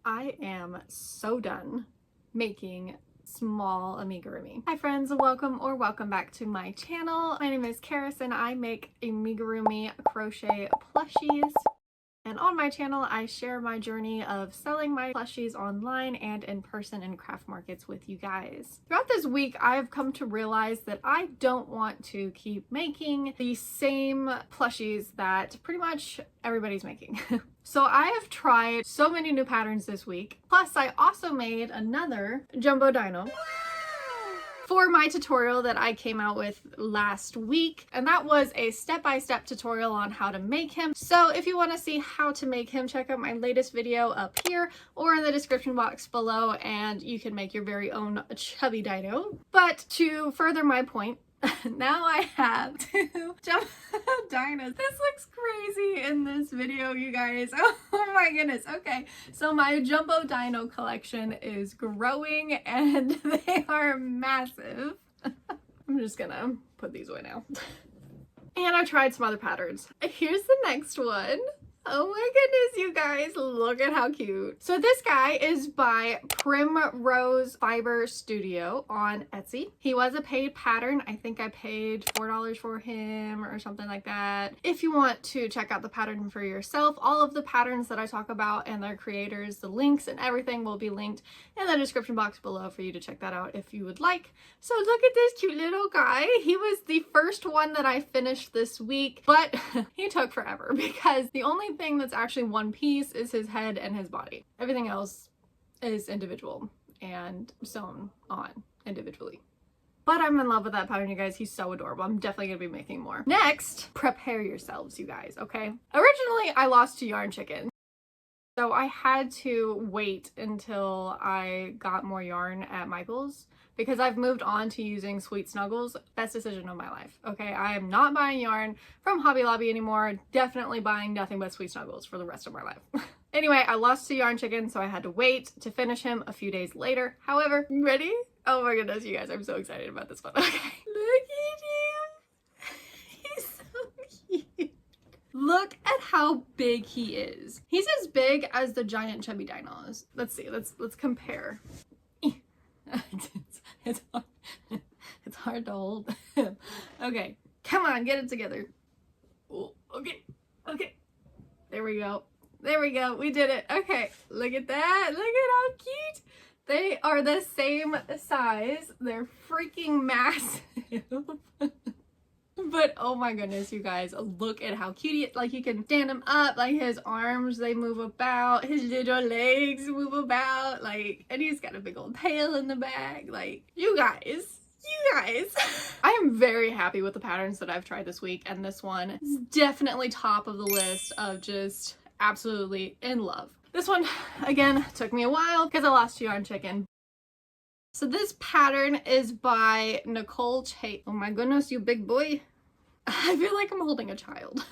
I am so done making small amigurumi. Hi friends, welcome back to my channel. My name is Karis and I make amigurumi crochet plushies. And on my channel, I share my journey of selling my plushies online and in person in craft markets with you guys. Throughout this week, I've come to realize that I don't want to keep making the same plushies that pretty much everybody's making. So I have tried so many new patterns this week. Plus, I also made another jumbo dino for my tutorial that I came out with last week, and that was a step-by-step tutorial on how to make him. So if you want to see how to make him, check out my latest video up here or in the description box below, and you can make your very own chubby dino. But to further my point, now I have two jumbo dinos. This looks crazy in this video, you guys. Oh my goodness. Okay, so my jumbo dino collection is growing and they are massive. I'm just gonna put these away now. And I tried some other patterns. Here's the next one. Oh my goodness, you guys, look at how cute. So this guy is by Primrose Fiber Studio on Etsy. He was a paid pattern. I think I paid $4 for him or something like that. If you want to check out the pattern for yourself, all of the patterns that I talk about and their creators, the links and everything will be linked in the description box below for you to check that out if you would like. So look at this cute little guy. He was the first one that I finished this week, but he took forever because the only thing that's actually one piece is his head and his body. Everything else is individual and sewn on individually. But I'm in love with that pattern, you guys. He's so adorable. I'm definitely gonna be making more. Next, prepare yourselves, you guys, okay? Originally, I lost to yarn chicken. So I had to wait until I got more yarn at Michael's because I've moved on to using Sweet Snuggles. Best decision of my life, okay? I am not buying yarn from Hobby Lobby anymore. Definitely buying nothing but Sweet Snuggles for the rest of my life. Anyway, I lost to yarn chicken, so I had to wait to finish him a few days later. However, ready? Oh my goodness, you guys, I'm so excited about this one. Okay, look at him. He's so cute. Look at how big he is. He's as big as the giant chubby dinos. Let's see, let's compare. It's hard to hold. Okay, come on, get it together. Oh, okay, there we go, we did it. Okay, look at that, look at how cute. They are the same size. They're freaking massive. But oh my goodness, you guys, look at how cute he is. Like, you can stand him up, like his arms, they move about, his little legs move about, like, and he's got a big old tail in the back. Like, you guys. I am very happy with the patterns that I've tried this week, and this one is definitely top of the list of just absolutely in love. This one, again, took me a while because I lost to yarn chicken. So this pattern is by Nicole Chase. Oh my goodness, you big boy. I feel like I'm holding a child.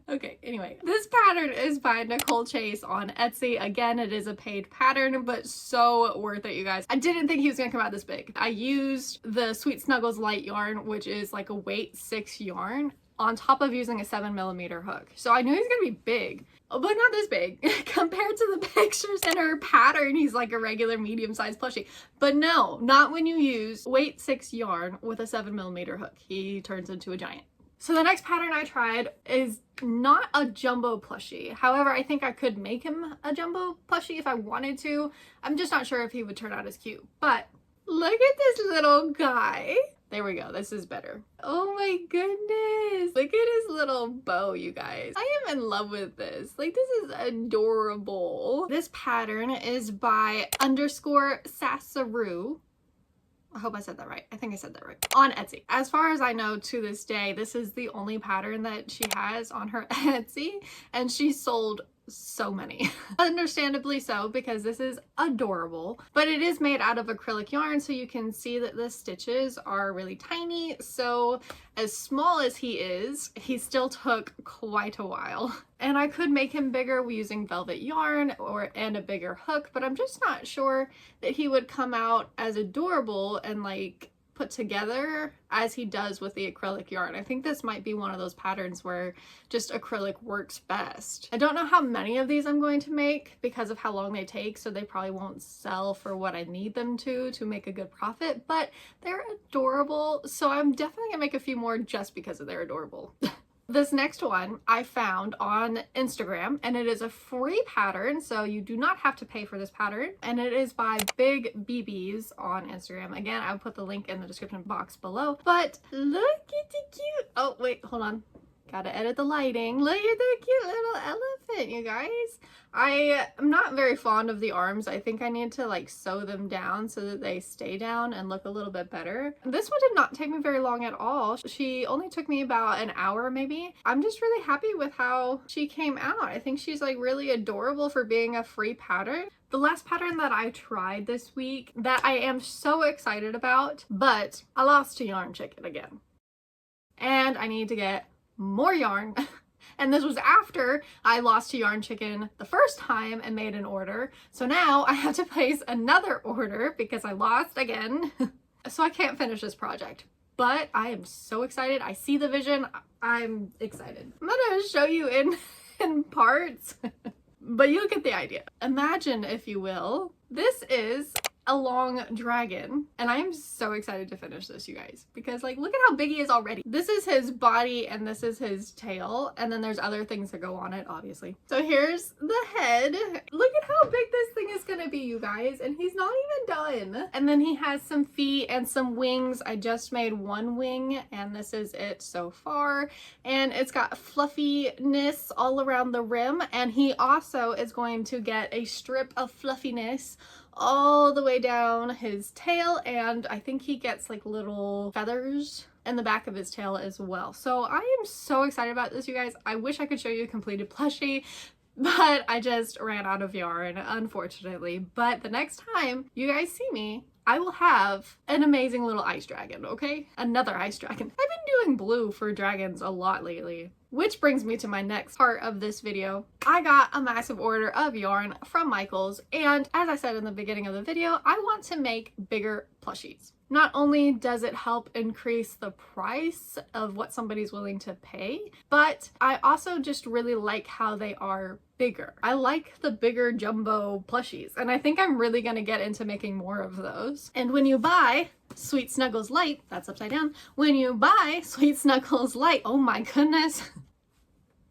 Okay, anyway, this pattern is by Nicole Chase on Etsy. Again, it is a paid pattern, but so worth it, you guys. I didn't think he was gonna come out this big. I used the Sweet Snuggles light yarn, which is like a weight 6 yarn, on top of using a 7mm hook. So I knew he's gonna be big, but not this big. Compared to the pictures in her pattern, he's like a regular medium-sized plushie. But no, not when you use weight 6 yarn with a 7mm hook. He turns into a giant. So the next pattern I tried is not a jumbo plushie. However, I think I could make him a jumbo plushie if I wanted to. I'm just not sure if he would turn out as cute. But look at this little guy. There we go, this is better. Oh my goodness. Look at his little bow, you guys. I am in love with this. Like, this is adorable. This pattern is by _Sassaroo. I hope I said that right. I think I said that right. On Etsy. As far as I know, to this day, this is the only pattern that she has on her Etsy, and she sold so many. Understandably so, because this is adorable, but it is made out of acrylic yarn, so you can see that the stitches are really tiny. So as small as he is, he still took quite a while. And I could make him bigger using velvet yarn and a bigger hook, but I'm just not sure that he would come out as adorable and like put together as he does with the acrylic yarn. I think this might be one of those patterns where just acrylic works best. I don't know how many of these I'm going to make because of how long they take, so they probably won't sell for what I need them to make a good profit, but they're adorable, so I'm definitely gonna make a few more just because they're adorable. This next one I found on Instagram, and it is a free pattern, so you do not have to pay for this pattern, and it is by Big BBs on Instagram. Again, I'll put the link in the description box below, but look at the cute, oh wait, hold on, gotta edit the lighting. Look at the cute little elephant, you guys. I am not very fond of the arms. I think I need to like sew them down so that they stay down and look a little bit better. This one did not take me very long at all. She only took me about an hour maybe. I'm just really happy with how she came out. I think she's like really adorable for being a free pattern. The last pattern that I tried this week that I am so excited about, but I lost to Yarn Chicken again. And I need to get more yarn. And this was after I lost to Yarn Chicken the first time and made an order. So now I have to place another order because I lost again. So I can't finish this project. But I am so excited. I see the vision. I'm excited. I'm gonna show you in parts, but you'll get the idea. Imagine, if you will, this is a long dragon, and I am so excited to finish this, you guys, because like look at how big he is already. This is his body and this is his tail, and then there's other things that go on it, obviously. So here's the head. Look at how big this thing is gonna be, you guys, and he's not even done. And then he has some feet and some wings. I just made one wing and this is it so far, and it's got fluffiness all around the rim, and he also is going to get a strip of fluffiness all the way down his tail, and I think he gets like little feathers in the back of his tail as well. So I am so excited about this, you guys. I wish I could show you a completed plushie, but I just ran out of yarn, unfortunately. But the next time you guys see me, I will have an amazing little ice dragon, okay? Another ice dragon. I've been doing blue for dragons a lot lately. Which brings me to my next part of this video. I got a massive order of yarn from Michaels, and as I said in the beginning of the video, I want to make bigger plushies. Not only does it help increase the price of what somebody's willing to pay, but I also just really like how they are bigger. I like the bigger jumbo plushies, and I think I'm really gonna get into making more of those. And when you buy Sweet Snuggles Light, that's upside down, when you buy Sweet Snuggles Light, oh my goodness,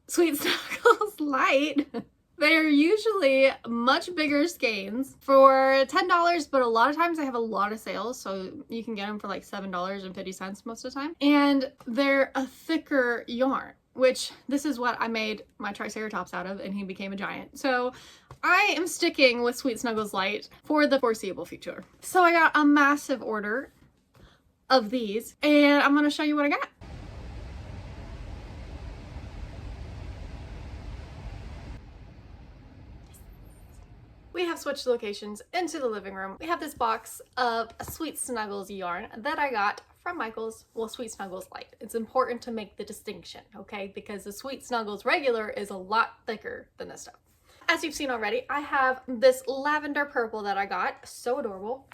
Sweet Snuggles Light, they're usually much bigger skeins for $10, but a lot of times they have a lot of sales, so you can get them for like $7.50 most of the time. And they're a thicker yarn, which this is what I made my Triceratops out of, and he became a giant. So I am sticking with Sweet Snuggles Light for the foreseeable future. So I got a massive order of these, and I'm gonna show you what I got. We have switched locations into the living room. We have this box of Sweet Snuggles yarn that I got from Michaels. Well, Sweet Snuggles Light. It's important to make the distinction, okay? Because the Sweet Snuggles regular is a lot thicker than this stuff. As you've seen already, I have this lavender purple that I got. So adorable.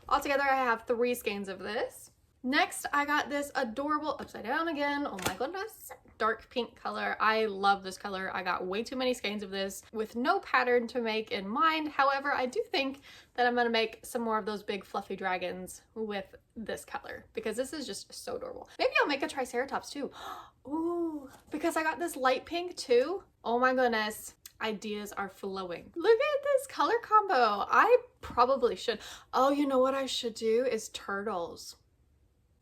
Altogether, I have 3 skeins of this. Next, I got this adorable, upside down again, oh my goodness, dark pink color. I love this color. I got way too many skeins of this with no pattern to make in mind. However, I do think that I'm gonna make some more of those big fluffy dragons with this color because this is just so adorable. Maybe I'll make a Triceratops too. Ooh, because I got this light pink too. Oh my goodness. Ideas are flowing. Look at this color combo. I probably should. Oh, you know what I should do is turtles.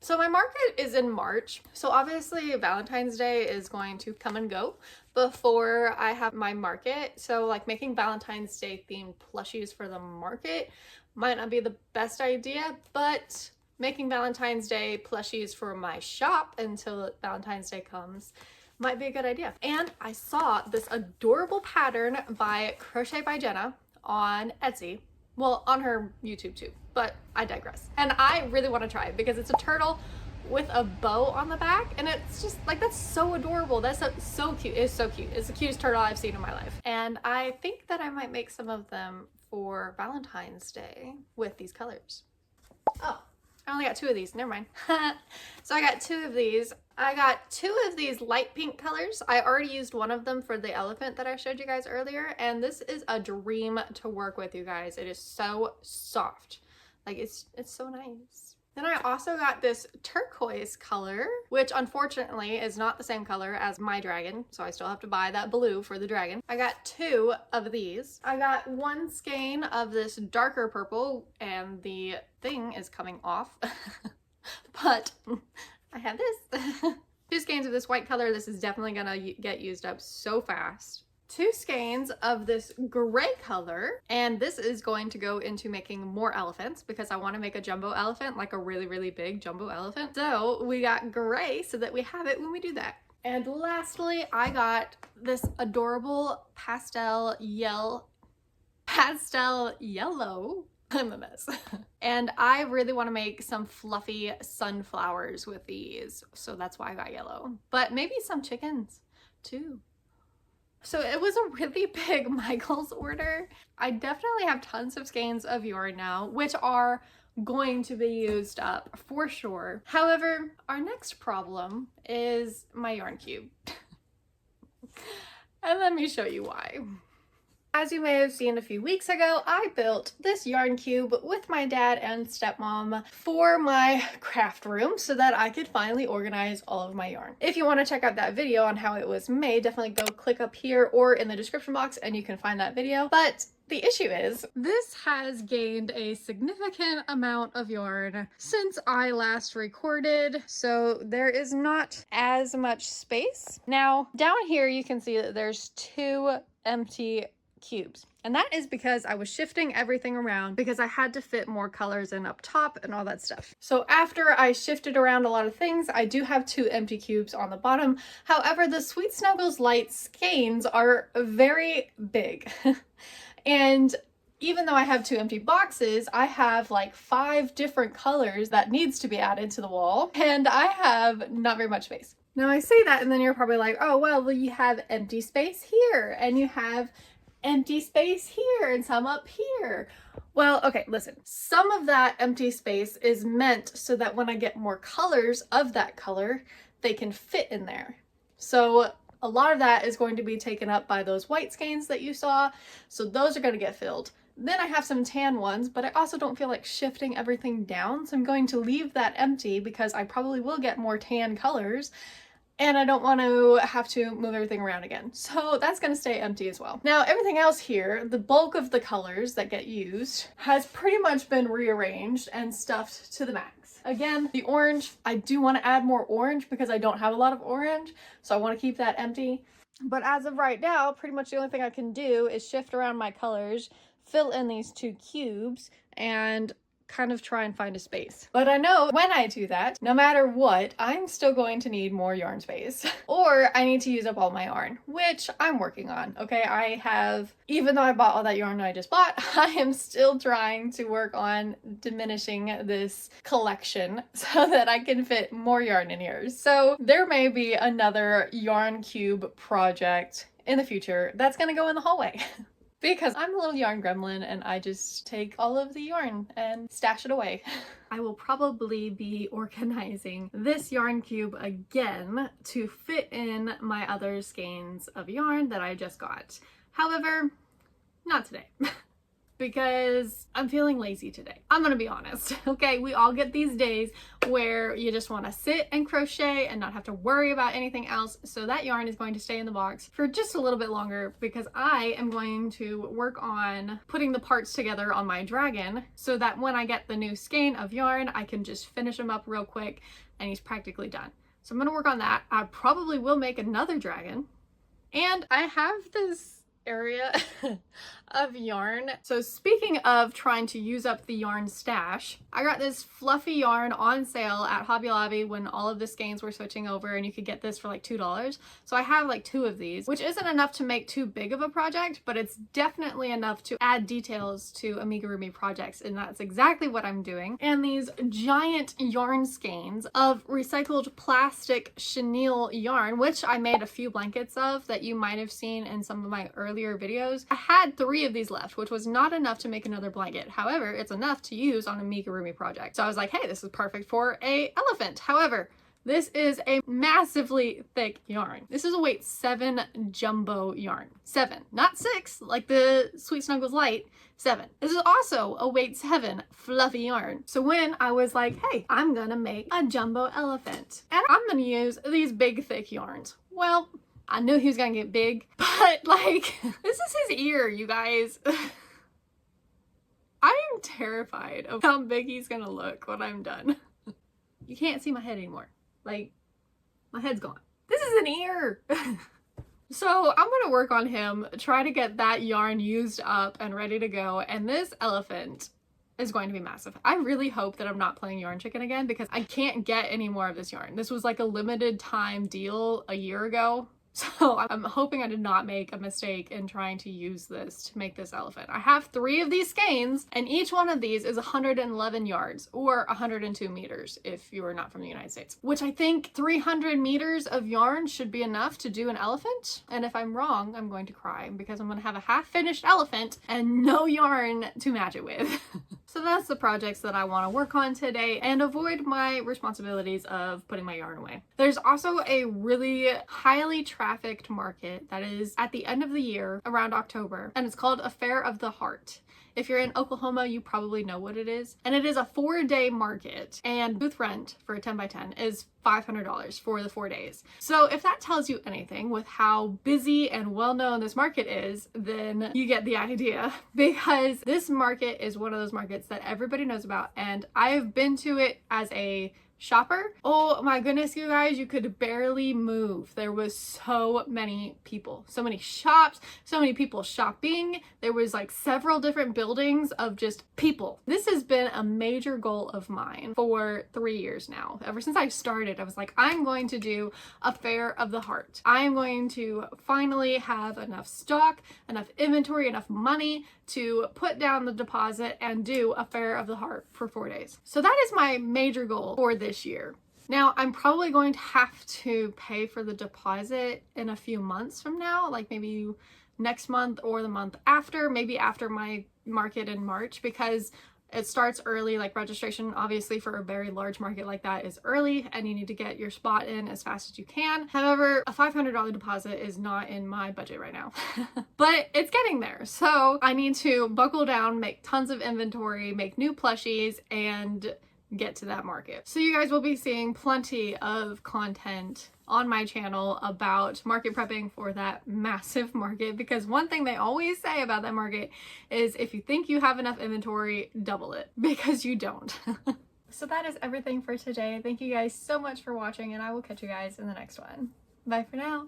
So my market is in March, so obviously Valentine's Day is going to come and go before I have my market. So like making Valentine's Day themed plushies for the market might not be the best idea, but making Valentine's Day plushies for my shop until Valentine's Day comes might be a good idea. And I saw this adorable pattern by Crochet by Jenna on Etsy. Well, on her YouTube too, but I digress. And I really want to try it because it's a turtle with a bow on the back, and it's just like, that's so adorable. That's so cute. It's so cute. It's the cutest turtle I've seen in my life. And I think that I might make some of them for Valentine's Day with these colors. Oh, I only got 2 of these, never mind. So I got 2 of these. I got 2 of these light pink colors. I already used one of them for the elephant that I showed you guys earlier, and this is a dream to work with, you guys. It is so soft. Like, it's so nice. Then I also got this turquoise color, which unfortunately is not the same color as my dragon, so I still have to buy that blue for the dragon. I got 2 of these. I got 1 skein of this darker purple, and the thing is coming off, but I have this. 2 skeins of this white color. This is definitely gonna get used up so fast. 2 skeins of this gray color, and this is going to go into making more elephants because I want to make a jumbo elephant, like a really, really big jumbo elephant. So we got gray so that we have it when we do that. And lastly, I got this adorable pastel yellow. I'm a mess. And I really want to make some fluffy sunflowers with these, so that's why I got yellow. But maybe some chickens too. So it was a really big Michaels order. I definitely have tons of skeins of yarn now, which are going to be used up for sure. However, our next problem is my yarn cube. And let me show you why. As you may have seen a few weeks ago, I built this yarn cube with my dad and stepmom for my craft room so that I could finally organize all of my yarn. If you want to check out that video on how it was made, definitely go click up here or in the description box and you can find that video. But the issue is, this has gained a significant amount of yarn since I last recorded, so there is not as much space. Now, down here you can see that there's 2 empty cubes, and that is because I was shifting everything around because I had to fit more colors in up top and all that stuff. So after I shifted around a lot of things, I do have 2 empty cubes on the bottom. However, the Sweet Snuggles light skeins are very big. And even though I have 2 empty boxes, I have like 5 different colors that needs to be added to the wall, and I have not very much space. Now I say that and then you're probably like, oh well, you have empty space here and you have empty space here and some up here. Well, okay, listen. Some of that empty space is meant so that when I get more colors of that color, they can fit in there. So a lot of that is going to be taken up by those white skeins that you saw. So those are going to get filled. Then I have some tan ones, but I also don't feel like shifting everything down. So I'm going to leave that empty because I probably will get more tan colors. And I don't want to have to move everything around again. So that's going to stay empty as well. Now, everything else here, the bulk of the colors that get used, has pretty much been rearranged and stuffed to the max. Again, the orange, I do want to add more orange because I don't have a lot of orange. So I want to keep that empty. But as of right now, pretty much the only thing I can do is shift around my colors, fill in these 2 cubes, and kind of try and find a space. But I know when I do that, no matter what, I'm still going to need more yarn space. Or I need to use up all my yarn, which I'm working on. Okay, I have, even though I bought all that yarn I just bought, I am still trying to work on diminishing this collection so that I can fit more yarn in here. So there may be another yarn cube project in the future that's gonna go in the hallway. Because I'm a little yarn gremlin and I just take all of the yarn and stash it away. I will probably be organizing this yarn cube again to fit in my other skeins of yarn that I just got. However, not today. Because I'm feeling lazy today. I'm gonna be honest, okay? We all get these days where you just wanna sit and crochet and not have to worry about anything else. So that yarn is going to stay in the box for just a little bit longer because I am going to work on putting the parts together on my dragon so that when I get the new skein of yarn, I can just finish him up real quick and he's practically done. So I'm gonna work on that. I probably will make another dragon. And I have this area of yarn. So speaking of trying to use up the yarn stash, I got this fluffy yarn on sale at Hobby Lobby when all of the skeins were switching over and you could get this for like $2. So I have like 2 of these, which isn't enough to make too big of a project, but it's definitely enough to add details to amigurumi projects, and that's exactly what I'm doing. And these giant yarn skeins of recycled plastic chenille yarn, which I made a few blankets of that you might have seen in some of my earlier earlier videos, I had 3 of these left, which was not enough to make another blanket. However, it's enough to use on a amigurumi project. So I was like, hey, this is perfect for a elephant. However, this is a massively thick yarn. This is a weight 7 jumbo yarn. 7, not 6 like the Sweet Snuggles Light. 7. This is also a weight 7 fluffy yarn. So when I was like, hey, I'm gonna make a jumbo elephant and I'm gonna use these big thick yarns. Well, I knew he was gonna get big, but like, this is his ear, you guys. I am terrified of how big he's gonna look when I'm done. You can't see my head anymore. Like, my head's gone. This is an ear. So I'm gonna work on him, try to get that yarn used up and ready to go, and this elephant is going to be massive. I really hope that I'm not playing Yarn Chicken again because I can't get any more of this yarn. This was like a limited time deal a year ago. So I'm hoping I did not make a mistake in trying to use this to make this elephant. I have 3 of these skeins and each one of these is 111 yards or 102 meters if you are not from the United States, which I think 300 meters of yarn should be enough to do an elephant. And if I'm wrong, I'm going to cry because I'm going to have a half-finished elephant and no yarn to match it with. So that's the projects that I want to work on today and avoid my responsibilities of putting my yarn away. There's also a really highly trafficked market that is at the end of the year around October, and it's called a Fair of the Heart. If you're in Oklahoma, you probably know what it is. And it is a 4-day market, and booth rent for a 10x10 is $500 for the 4 days. So if that tells you anything with how busy and well-known this market is, then you get the idea, because this market is one of those markets that everybody knows about, and I've been to it as a shopper. Oh my goodness, you guys, you could barely move. There was so many people, so many shops, so many people shopping. There was like several different buildings of just people. This has been a major goal of mine for 3 years now. Ever since I started, I was like, I'm going to do a Fair of the Heart. I'm going to finally have enough stock, enough inventory, enough money to put down the deposit and do a Fair of the Heart for 4 days. So that is my major goal for this year. Now, I'm probably going to have to pay for the deposit in a few months from now, like maybe next month or the month after, maybe after my market in March, because it starts early. Like registration, obviously, for a very large market like that is early and you need to get your spot in as fast as you can. However, a $500 deposit is not in my budget right now, but it's getting there. So I need to buckle down, make tons of inventory, make new plushies, and get to that market. So you guys will be seeing plenty of content on my channel about market prepping for that massive market, because one thing they always say about that market is if you think you have enough inventory, double it, because you don't. So that is everything for today. Thank you guys so much for watching, and I will catch you guys in the next one. Bye for now.